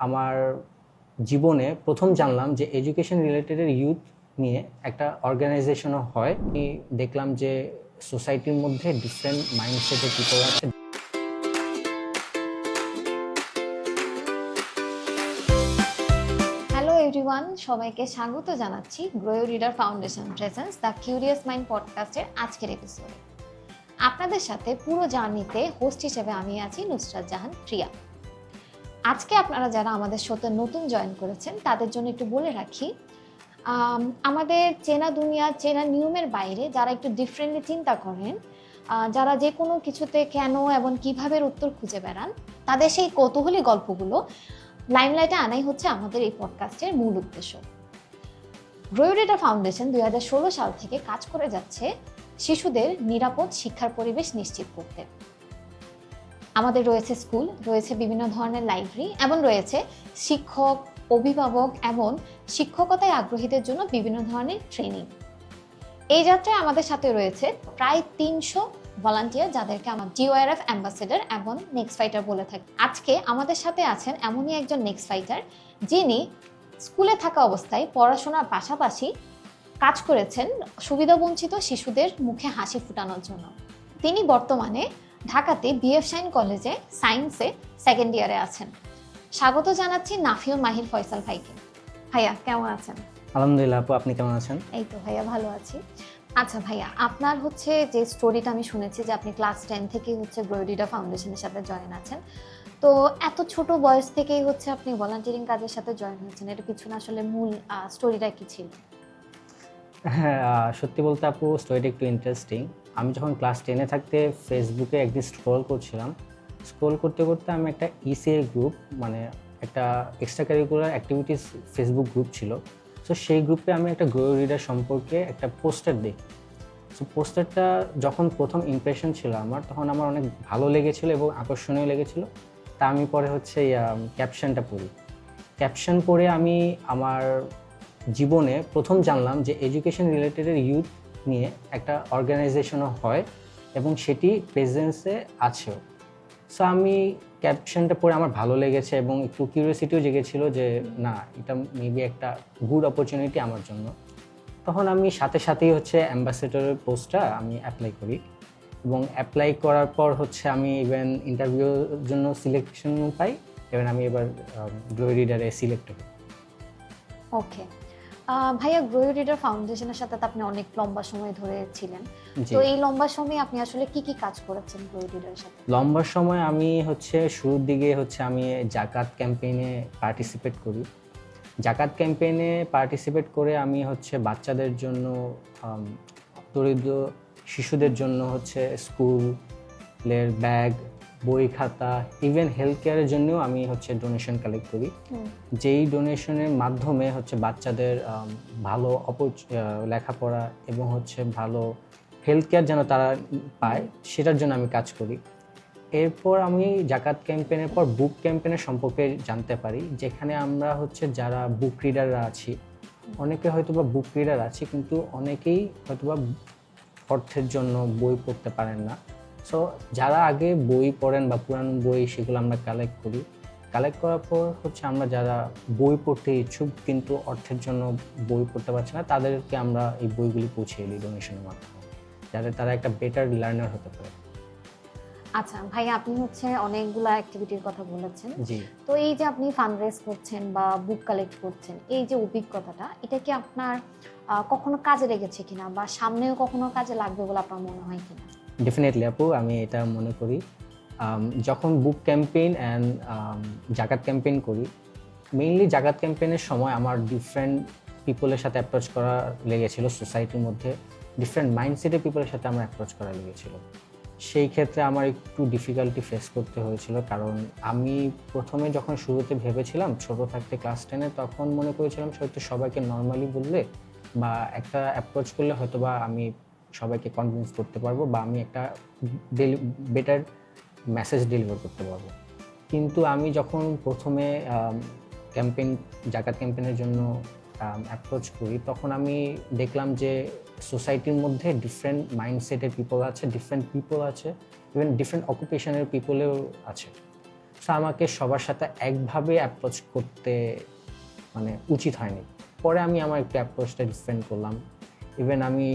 আমার জীবনে প্রথম জানলাম যে এডুকেশন রিলেটেড ইউথ নিয়ে একটা অর্গানাইজেশনও হয়। আমি দেখলাম যে সোসাইটির মধ্যে ডিফারেন্ট মাইন্ডসেটের পিপল আছে। হ্যালো এভরিওয়ান, সবাইকে স্বাগত জানাচ্ছি grow reader foundation presents the curious mind পডকাস্টের আজকের এপিসোডে। আপনাদের সাথে পুরো জার্নিতে হোস্ট হিসেবে আমি আছি নুসরাত জাহান প্রিয়া। আজকে আপনারা যারা আমাদের শোতে নতুন জয়েন করেছেন তাদের জন্য একটু বলে রাখি, আমাদের চেনা দুনিয়া চেনা নিয়মের বাইরে যারা একটু ডিফারেন্টলি চিন্তা করেন, যারা যে কোনো কিছুতে কেন এবং কিভাবে উত্তর খুঁজে বেড়ান, তাদের সেই কৌতূহলী গল্পগুলো লাইমলাইটে আনাই হচ্ছে আমাদের এই পডকাস্টের মূল উদ্দেশ্য। গ্রো রিডার ফাউন্ডেশন 2016 সাল থেকে কাজ করে যাচ্ছে শিশুদের নিরাপদ শিক্ষার পরিবেশ নিশ্চিত করতে। আমাদের রয়েছে স্কুল, রয়েছে বিভিন্ন ধরনের লাইব্রেরি এবং রয়েছে শিক্ষক, অভিভাবক এবং শিক্ষকতায় আগ্রহীদের জন্য বিভিন্ন ধরনের ট্রেনিং। এই যাত্রায় আমাদের সাথে রয়েছে প্রায় 300 ভলান্টিয়ার, যাদেরকে আমরা GORF অ্যাম্বাসেডর এবং নেক্সট ফাইটার বলে থাকি। আজকে আমাদের সাথে আছেন এমনই একজন নেক্সট ফাইটার, যিনি স্কুলে থাকা অবস্থায় পড়াশোনার পাশাপাশি কাজ করেছেন সুবিধাবঞ্চিত শিশুদের মুখে হাসি ফোটানোর জন্য। তিনি বর্তমানে ঢাকাতে BF শাইন কলেজে সায়েন্সে সেকেন্ড ইয়ারে আছেন। স্বাগত জানাচ্ছি নাফিউল মাহির ফয়সাল ভাইকে। ভাইয়া কেমন আছেন? আলহামদুলিল্লাহ আপু, আপনি কেমন আছেন? এই তো ভাইয়া ভালো আছি। আচ্ছা ভাইয়া, আপনার হচ্ছে যে স্টোরিটা আমি শুনেছি যে আপনি ক্লাস 10 থেকেই হচ্ছে গ্রো রিডার ফাউন্ডেশনের সাথে জয়েন আছেন। তো এত ছোট বয়স থেকেই হচ্ছে আপনি ভলান্টিয়ারিং কাজের সাথে জয়েন হয়েছেন, এর পিছনে আসলে মূল স্টোরিটা কি ছিল? হ্যাঁ, সত্যি বলতে আপু স্টোরিটা একটু ইন্টারেস্টিং। আমি যখন ক্লাস 10-এ থাকতে ফেসবুকে একদিন স্ক্রল করছিলাম। স্ক্রল করতে করতে আমি একটা ECA গ্রুপ, মানে একটা extra curricular activities Facebook group ছিল। সো সেই গ্রুপে আমি একটা গ্রো রিডার সম্পর্কে একটা পোস্টার দেখি। সো পোস্টারটা যখন প্রথম ইমপ্রেশন ছিল আমার, তখন আমার অনেক ভালো লেগেছিলো এবং আকর্ষণীয় লেগেছিলো। তা আমি পরে হচ্ছে ক্যাপশনটা পড়ি। ক্যাপশন পড়ে আমি আমার জীবনে প্রথম জানলাম যে এডুকেশন রিলেটেড ইউথ নিয়ে একটা অর্গানাইজেশনও হয় এবং সেটি প্রেজেন্সে আছেও। সো আমি ক্যাপশনটা পড়ে আমার ভালো লেগেছে এবং একটু কিউরিওসিটিও জেগেছিল যে না, এটা মেবি একটা গুড অপরচুনিটি আমার জন্য। তখন আমি সাথে সাথেই হচ্ছে অ্যাম্বাসেডরের পোস্টটা আমি অ্যাপ্লাই করি এবং অ্যাপ্লাই করার পর হচ্ছে আমি ইভেন ইন্টারভিউর জন্য সিলেকশন পাই এবং আমি এবার গ্রো রিডারে সিলেক্ট হই। ওকে ভাইয়া, গ্রো রিডার ফাউন্ডেশনের সাথে তো আপনি অনেক লম্বা সময় ধরে ছিলেন। তো এই লম্বা সময়ে আপনি আসলে কি কি কাজ করেছেন গ্রো রিডারের সাথে? লম্বা সময় আমি হচ্ছে শুরুর দিকে হচ্ছে আমি জাকাত ক্যাম্পেইনে পার্টিসিপেট করি। জাকাত ক্যাম্পেইনে পার্টিসিপেট করে আমি হচ্ছে বাচ্চাদের জন্য, দরিদ্র শিশুদের জন্য হচ্ছে স্কুলের ব্যাগ, বই খাতা, ইভেন হেলথ কেয়ারের জন্যও আমি হচ্ছে ডোনেশন কালেক্ট করি। যেই ডোনেশনের মাধ্যমে হচ্ছে বাচ্চাদের ভালো লেখাপড়া এবং হচ্ছে ভালো হেলথ কেয়ার যেন তারা পায়, সেটার জন্য আমি কাজ করি। এরপর আমি জাকাত ক্যাম্পেইনের পর বুক ক্যাম্পেইনের সম্পর্কে জানতে পারি, যেখানে আমরা হচ্ছে যারা বুক রিডাররা আছি, অনেকে হয়তোবা বুক রিডার আছি কিন্তু অনেকেই হয়তোবা অর্থের জন্য বই পড়তে পারেন না। সো যারা আগে বই পড়েন বা পুরানো বই, সেগুলো আমরা কালেক্ট করি। কালেক্ট করার পর হচ্ছে আমরা যারা বই পড়তে ইচ্ছুক কিন্তু অর্থের জন্য বই পড়তে পারছে না, তাদেরকে আমরা এই বইগুলি পৌঁছে দিই ডোনেশনের মাধ্যমে, যাতে তারা একটা বেটার লার্নার হতে পারে। আচ্ছা ভাইয়া, আপনি হচ্ছে অনেকগুলো অ্যাক্টিভিটির কথা বলেছেন। জি। তো এই যে আপনি ফান্ড রেজ করছেন বা বুক কালেক্ট করছেন, এই যে অভিজ্ঞতাটা, এটা কি আপনার কখনো কাজে লেগেছে কিনা বা সামনেও কখনো কাজে লাগবে বলে আপনার মনে হয় কিনা? ডেফিনেটলি আপু, আমি এটা মনে করি। যখন বুক ক্যাম্পেইন অ্যান্ড জাকাত ক্যাম্পেইন করি, মেইনলি জাকাত ক্যাম্পেইনের সময় আমার ডিফারেন্ট পিপলের সাথে অ্যাপ্রোচ করা লেগেছিল। সোসাইটির মধ্যে ডিফারেন্ট মাইন্ডসেটের পিপলের সাথে আমার অ্যাপ্রোচ করা লেগেছিল। সেই ক্ষেত্রে আমার একটু ডিফিকাল্টি ফেস করতে হয়েছিল, কারণ আমি প্রথমে যখন শুরুতে ভেবেছিলাম ছোটো থাকতে ক্লাস 10-এ, তখন মনে করেছিলাম হয়তো সবাইকে নর্মালি বললে বা একটা অ্যাপ্রোচ করলে হয়তো বা আমি সবাইকে কনভিন্স করতে পারবো বা আমি একটা বেটার মেসেজ ডেলিভার করতে পারবো। কিন্তু আমি যখন প্রথমে জাকাত ক্যাম্পেইনের জন্য অ্যাপ্রোচ করি, তখন আমি দেখলাম যে সোসাইটির মধ্যে ডিফারেন্ট মাইন্ডসেটের পিপল আছে, ডিফারেন্ট পিপল আছে, ইভেন ডিফারেন্ট অকুপেশনের পিপলেও আছে। সো আমাকে সবার সাথে একভাবে অ্যাপ্রোচ করতে মানে উচিত হয়নি। পরে আমি আমার একটু অ্যাপ্রোচটা ডিফারেন্ট করলাম। ইভেন আমি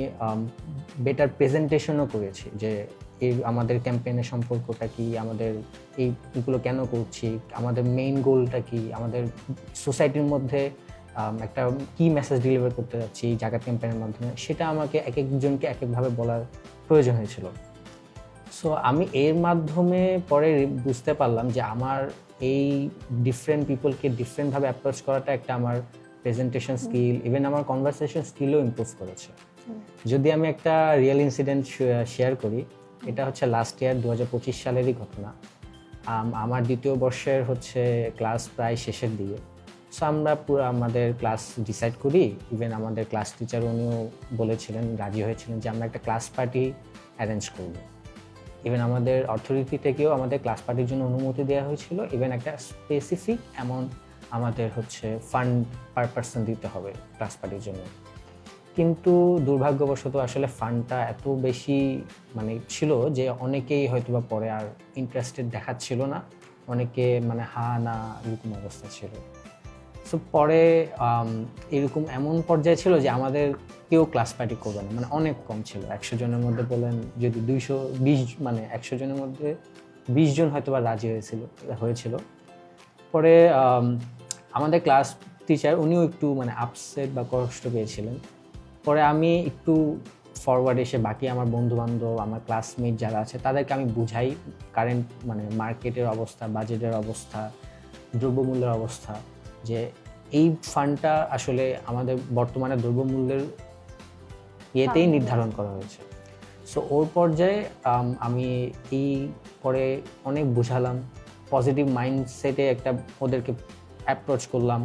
বেটার প্রেজেন্টেশনও করেছি যে এই আমাদের ক্যাম্পেইনের সম্পর্কটা কি, আমাদের এইগুলো কেন করছি, আমাদের মেইন গোলটা কি, আমাদের সোসাইটির মধ্যে একটা কি মেসেজ ডেলিভার করতে যাচ্ছি এই জাকাত ক্যাম্পেইনের মাধ্যমে, সেটা আমাকে এক একজনকে এক একভাবে বলার প্রয়োজন হয়েছিল। সো আমি এর মাধ্যমে পরে বুঝতে পারলাম যে আমার এই ডিফারেন্ট পিপলকে ডিফারেন্টভাবে অ্যাপ্রোচ করাটা একটা আমার প্রেজেন্টেশন স্কিল, ইভেন আমার কনভারসেশন স্কিলও ইমপ্রুভ করেছে। যদি আমি একটা রিয়েল ইনসিডেন্ট শেয়ার করি, এটা হচ্ছে লাস্ট ইয়ার 2025 সালেরই ঘটনা। আমার দ্বিতীয় বর্ষের হচ্ছে ক্লাস প্রায় শেষের দিকে। সো আমরা পুরো আমাদের ক্লাস ডিসাইড করি, ইভেন আমাদের ক্লাস টিচার উনিও বলেছিলেন, রাজি হয়েছিলেন যে আমরা একটা ক্লাস পার্টি অ্যারেঞ্জ করব। ইভেন আমাদের অথরিটি থেকেও আমাদের ক্লাস পার্টির জন্য অনুমতি দেওয়া হয়েছিল, ইভেন একটা স্পেসিফিক অ্যামাউন্ট আমাদের হচ্ছে ফান্ড পার পার্সন দিতে হবে ক্লাস পার্টির জন্য। কিন্তু দুর্ভাগ্যবশত আসলে ফান্ডটা এত বেশি মানে ছিল যে অনেকেই হয়তো বা পরে আর ইন্টারেস্টেড দেখাচ্ছিল না, অনেকে মানে হা না এরকম অবস্থা ছিল। সো পরে এরকম এমন পর্যায়ে ছিল যে আমাদের কেউ ক্লাস পার্টি করবে না, মানে অনেক কম ছিল। 100 জনের মধ্যে বলেন যদি 220 মানে 100 জনের মধ্যে 20 জন হয়তো বা রাজি হয়েছিল। পরে আমাদের ক্লাস টিচার উনিও একটু মানে আপসেট বা কষ্ট পেয়েছিলেন। পরে আমি একটু ফরওয়ার্ড এসে বাকি আমার বন্ধুবান্ধব, আমার ক্লাসমেট যারা আছে তাদেরকে আমি বুঝাই কারেন্ট মানে মার্কেটের অবস্থা, বাজেটের অবস্থা, দ্রব্যমূল্যের অবস্থা, যে এই ফান্ডটা আসলে আমাদের বর্তমানে দ্রব্যমূল্যের ইয়েতেই নির্ধারণ করা হয়েছে। সো ওর পর্যায়ে আমি এই পরে অনেক বুঝালাম, পজিটিভ মাইন্ডসেটে একটা ওদেরকে অ্যাপ্রোচ করলাম,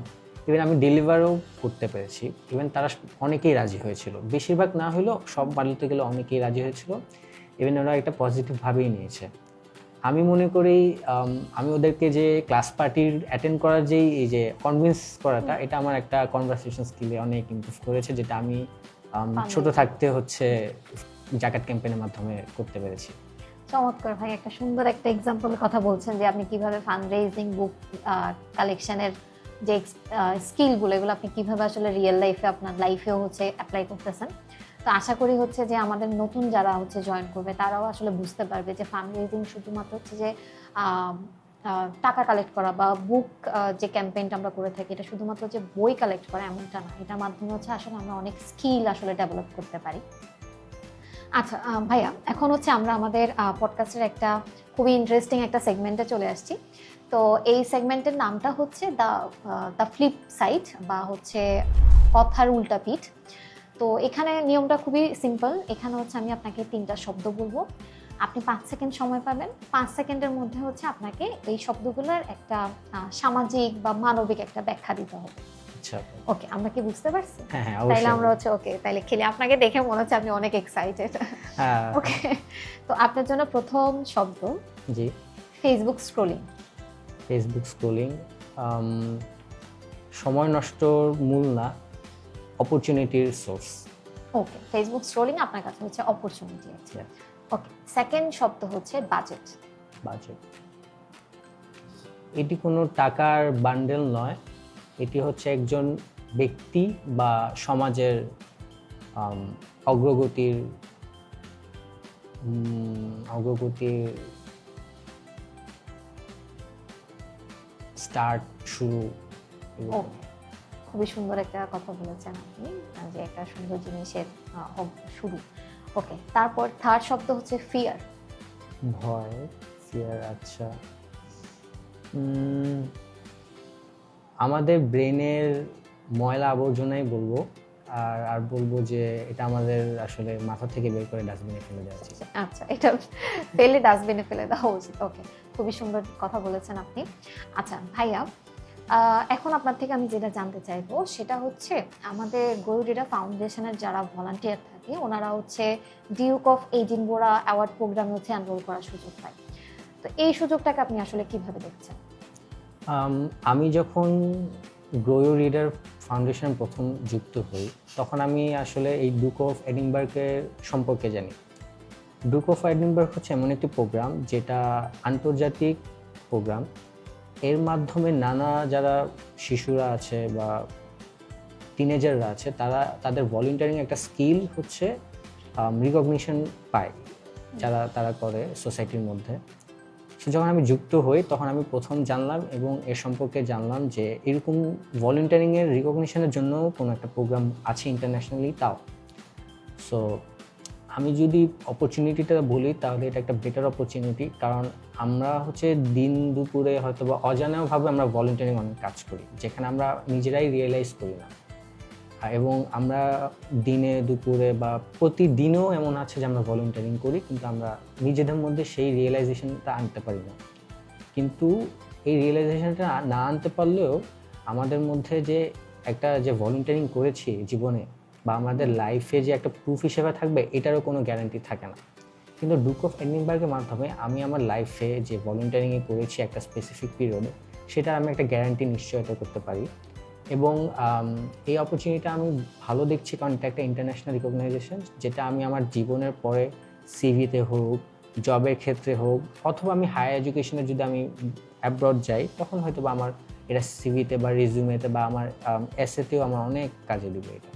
ইভেন আমি ডেলিভারও করতে পেরেছি। ইভেন তারা অনেকেই রাজি হয়েছিল, বেশিরভাগ না হলেও সব বলতে গেলে অনেকেই রাজি হয়েছিল। ইভেন ওরা একটা পজিটিভভাবেই নিয়েছে। আমি মনে করি আমি ওদেরকে যে ক্লাস পার্টির অ্যাটেন্ড করার যেই এই যে কনভিন্স করাটা, এটা আমার একটা কনভারসেশন স্কিলে অনেক ইমপ্রুভ করেছে, যেটা আমি ছোট থাকতে হচ্ছে জাকাত ক্যাম্পেইনের মাধ্যমে করতে পেরেছি। চমৎকার ভাই, একটা সুন্দর একটা এক্সাম্পলের কথা বলছেন যে আপনি কিভাবে ফান্ড রেজিং, বুক কালেকশনের যে স্কিলগুলো, এগুলো আপনি কিভাবে আসলে রিয়েল লাইফে আপনার লাইফেও হচ্ছে অ্যাপ্লাই করতেছেন। তো আশা করি হচ্ছে যে আমাদের নতুন যারা হচ্ছে জয়েন করবে তারাও আসলে বুঝতে পারবে যে ফান্ড রেজিং শুধুমাত্র হচ্ছে যে টাকা কালেক্ট করা বা বুক যে ক্যাম্পেইনটা আমরা করে থাকি, এটা শুধুমাত্র যে বই কালেক্ট করা এমনটা না, এটার মাধ্যমে হচ্ছে আসলে আমরা অনেক স্কিল আসলে ডেভেলপ করতে পারি। আচ্ছা ভাইয়া, এখন হচ্ছে আমরা আমাদের পডকাস্টের একটা খুবই ইন্টারেস্টিং একটা সেগমেন্টে চলে আসছি। তো এই সেগমেন্টের নামটা হচ্ছে দ্য ফ্লিপ সাইড বা হচ্ছে কথার উল্টা পিঠ। তো এখানে নিয়মটা খুবই সিম্পল। এখানে হচ্ছে আমি আপনাকে 3টা শব্দ বলবো, আপনি 5 সেকেন্ড সময় পাবেন। 5 সেকেন্ডের মধ্যে হচ্ছে আপনাকে এই শব্দগুলোর একটা সামাজিক বা মানবিক একটা ব্যাখ্যা দিতে হবে। আচ্ছা, ওকে, আমরা কি বুঝতে পারছি? হ্যাঁ হ্যাঁ, তাইলে অবশ্যই। আমরা হচ্ছে ওকে, তাইলে খেলে আপনাকে দেখে মনে হচ্ছে আপনি অনেক এক্সাইটেড। হ্যাঁ, ওকে, তো আপনার জন্য প্রথম শব্দ জি। Facebook scrolling. ফেসবুক স্ক্রলিং সময় নষ্টর মূল না, অপরচুনিটির সোর্স। ওকে, ফেসবুক স্ক্রলিং আপনার কাছে হচ্ছে অপরচুনিটি আছে। ওকে, সেকেন্ড শব্দ হচ্ছে বাজেট। বাজেট এটি কোনো টাকার বান্ডেল নয়, এটি হচ্ছে একজন ব্যক্তি বা সমাজের অগ্রগতির স্টার্ট, শুরু। ওকে, খুবই সুন্দর একটা কথা বলেছেন আপনি, যে একটা সুন্দর জিনিসের শুরু। ওকে, তারপর থার্ড শব্দ হচ্ছে ফিয়ার। ভয়, ফিয়ার। আচ্ছা, আমাদের ব্রেনের ময়লা আবর্জনাই বলবো, আর বলবো যে এটা আমাদের আসলে মাথা থেকে বের করে ডাস্টবিনে ফেলে দেওয়া উচিত। আচ্ছা, এটা ফেলে ডাস্টবিনে ফেলে দেওয়া উচিত। ওকে, খুবই সুন্দর কথা বলেছেন আপনি। আচ্ছা ভাইয়া, এখন আপনার থেকে আমি যেটা জানতে চাইবো সেটা হচ্ছে আমাদের গ্রোয়ো রিডার ফাউন্ডেশনের যারা ভলান্টিয়ার থাকে ওনারা হচ্ছে ডিউক অফ এডিনবরা অ্যাওয়ার্ড প্রোগ্রামে হচ্ছে এনরোল করার সুযোগ পায়। তো এই সুযোগটাকে আপনি আসলে কিভাবে দেখছেন? আমি যখন গ্রোয়ো রিডার ফাউন্ডেশন প্রথম যুক্ত হই, তখন আমি আসলে এই ডিউক অফ এডিনবার্গের সম্পর্কে জানি। ডিউক অফ এডিনবার্গ হচ্ছে এমন একটি প্রোগ্রাম যেটা আন্তর্জাতিক প্রোগ্রাম, এর মাধ্যমে নানা যারা শিশুরা আছে বা টিনেজাররা আছে তারা তাদের ভলেন্টিয়ারিং একটা স্কিল হচ্ছে রিকগনিশন পায় তারা করে সোসাইটির মধ্যে। সো যখন আমি যুক্ত হই তখন আমি প্রথম জানলাম এবং এ সম্পর্কে জানলাম যে এরকম ভলেন্টিয়ারিংয়ের রিকগনিশনের জন্য কোনো একটা প্রোগ্রাম আছে ইন্টারন্যাশনালি তাও। সো আমি যদি অপরচুনিটিটা বলি তাহলে এটা একটা বেটার অপরচুনিটি, কারণ আমরা হচ্ছে দিন দুপুরে হয়তো বা অজানাভাবে আমরা ভলেন্টিয়ারিং অনেক কাজ করি যেখানে আমরা নিজেরাই রিয়েলাইজ করি না, এবং আমরা দিনে দুপুরে বা প্রতিদিনও এমন আছে যে আমরা ভলেন্টিয়ারিং করি কিন্তু আমরা নিজেদের মধ্যে সেই রিয়েলাইজেশনটা আনতে পারি না। কিন্তু এই রিয়েলাইজেশনটা না আনতে পারলেও আমাদের মধ্যে যে ভলেন্টিয়ারিং করেছি জীবনে বা আমাদের লাইফে যে একটা প্রুফ হিসেবে থাকবে এটারও কোনো গ্যারান্টি থাকে না। কিন্তু ডুক অফ এডিনবার্গের মাধ্যমে আমি আমার লাইফে যে ভলেন্টিয়ারিংয়ে করেছি একটা স্পেসিফিক পিরিয়ডে সেটা আমি একটা গ্যারান্টি নিশ্চয়তা করতে পারি। এবং এই অপরচুনিটিটা আমি ভালো দেখছি কারণ এটা একটা ইন্টারন্যাশনাল রিকগনাইজেশন যেটা আমি আমার জীবনের পরে সিভিতে হোক, জবের ক্ষেত্রে হোক, অথবা আমি হায়ার এডুকেশনে যদি আমি অ্যাব্রড যাই তখন হয়তো বা আমার এটা সিভিতে বা রিজিউমেতে বা আমার এসেতেও আমার অনেক কাজে দিবে এটা।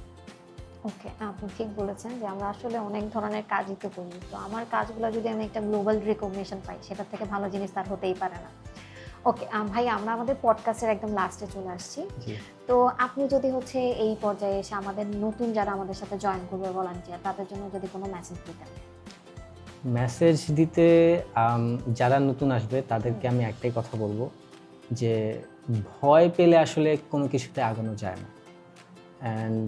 ওকে, আপনি ঠিক বলেছেন যে আমরা আসলে অনেক ধরনের কাজই তো করি, তো আমার কাজগুলো যদি আমি একটা গ্লোবাল রিকগনিশন পাই সেটার থেকে ভালো জিনিস তার হতেই পারে না। ওকে ভাই, আমরা আমাদের পডকাস্টের একদম লাস্টে চলে আসছি। তো আপনি যদি হচ্ছে এই পর্যায়ে এসে আমাদের নতুন যারা আমাদের সাথে জয়েন করবে ভলান্টিয়ার তাদের জন্য যদি কোনো মেসেজ দিতেন। মেসেজ দিতে যারা নতুন আসবে তাদেরকে আমি একটাই কথা বলবো যে ভয় পেলে আসলে কোনো কিছুতে আগানো যায় না। অ্যান্ড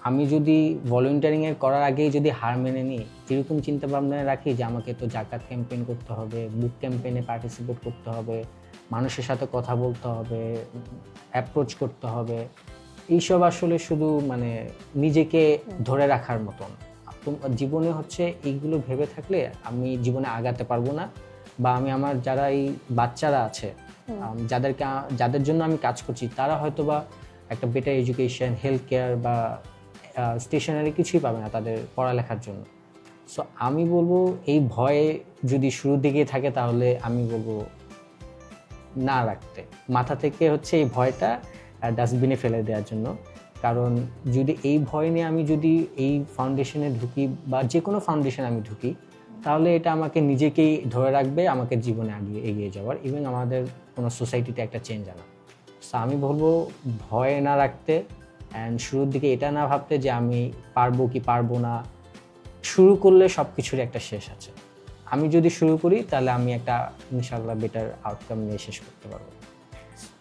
আমি যদি ভলেন্টিয়ারিংয়ের করার আগেই যদি হার মেনে নিই, এরকম চিন্তা ভাবনা রাখি যে আমাকে তো জাকাত ক্যাম্পেইন করতে হবে, বুক ক্যাম্পেইনে পার্টিসিপেট করতে হবে, মানুষের সাথে কথা বলতে হবে, অ্যাপ্রোচ করতে হবে, এইসব আসলে শুধু মানে নিজেকে ধরে রাখার মতন। জীবনে হচ্ছে এইগুলো ভেবে থাকলে আমি জীবনে আগাতে পারবো না, বা আমি আমার যারা এই বাচ্চারা আছে যাদের জন্য আমি কাজ করছি তারা হয়তো বা একটা বেটার এডুকেশন, হেলথ কেয়ার বা স্টেশনারি কিছুই পাবে না তাদের পড়ালেখার জন্য। সো আমি বলবো এই ভয়ে যদি শুরুর দিকে থাকে তাহলে আমি বলবো না রাখতে, মাথা থেকে হচ্ছে এই ভয়টা ডাস্টবিনে ফেলে দেওয়ার জন্য। কারণ যদি এই ভয় নিয়ে আমি যদি এই ফাউন্ডেশনে ঢুকি বা যে কোনো ফাউন্ডেশনে আমি ঢুকি তাহলে এটা আমাকে নিজেকেই ধরে রাখবে, আমাকে জীবনে এগিয়ে যাওয়ার, ইভেন আমাদের কোনো সোসাইটিতে একটা চেঞ্জ আনা। সো আমি বলবো ভয় না রাখতে, অ্যান্ড শুরুর দিকে এটা না ভাবতে যে আমি পারবো কি পারবো না। শুরু করলে সব কিছুরই একটা শেষ আছে। আমি যদি শুরু করি তাহলে আমি একটা ইনশাআল্লাহ বেটার আউটকাম নিয়ে শেষ করতে পারবো।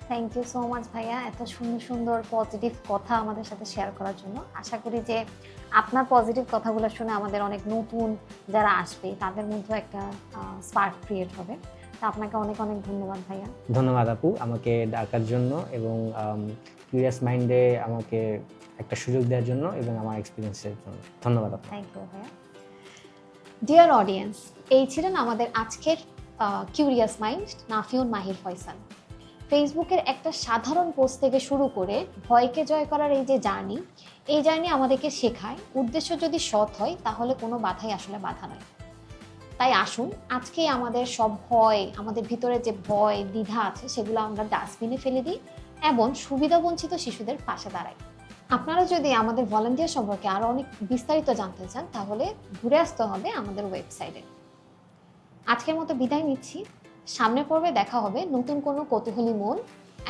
থ্যাংক ইউ সো মাচ ভাইয়া, এত সুন্দর সুন্দর পজিটিভ কথা আমাদের সাথে শেয়ার করার জন্য। আশা করি যে আপনার পজিটিভ কথাগুলো শুনে আমাদের অনেক নতুন যারা আসবে তাদের মধ্যেও একটা স্পার্ক ক্রিয়েট হবে। তো আপনাকে অনেক অনেক ধন্যবাদ ভাইয়া। ধন্যবাদ আপু আমাকে ডাকার জন্য এবং কিউরিয়াস মাইন্ডে আমাকে একটা সুযোগ দেওয়ার জন্য এবং আমার এক্সপিরিয়েন্সের জন্য ধন্যবাদ আপু। থ্যাংক ইউ ভাইয়া। ডিয়ার অডিয়েন্স, এই ছিলেন আমাদের আজকের কিউরিয়াস মাইন্ড নাফিউন মাহির ফয়সাল। ফেসবুকের একটা সাধারণ পোস্ট থেকে শুরু করে ভয়কে জয় করার এই জার্নি আমাদেরকে শেখায় উদ্দেশ্য যদি সৎ হয় তাহলে কোনো বাধাই আসলে বাধা নয়। তাই আসুন আজকেই আমাদের সব ভয়, আমাদের ভিতরে যে ভয় দ্বিধা আছে সেগুলো আমরা ডাস্টবিনে ফেলে দিই এবং সুবিধাবঞ্চিত শিশুদের পাশে দাঁড়াই। আপনারা যদি আমাদের ভলান্টিয়ার সম্পর্কে আরো অনেক বিস্তারিত জানতে চান তাহলে ঘুরে আসতে হবে আমাদের ওয়েবসাইটে। আজকের মতো বিদায় নিচ্ছি। সামনের পর্বে দেখা হবে নতুন কোনো কৌতূহলী মন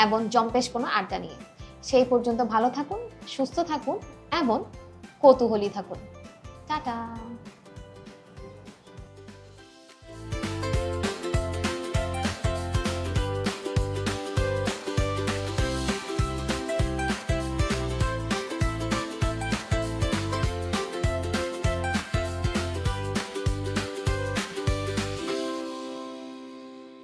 এবং জম্পেশ কোনো আড্ডা নিয়ে। সেই পর্যন্ত ভালো থাকুন, সুস্থ থাকুন এবং কৌতূহলী থাকুন। টাটা।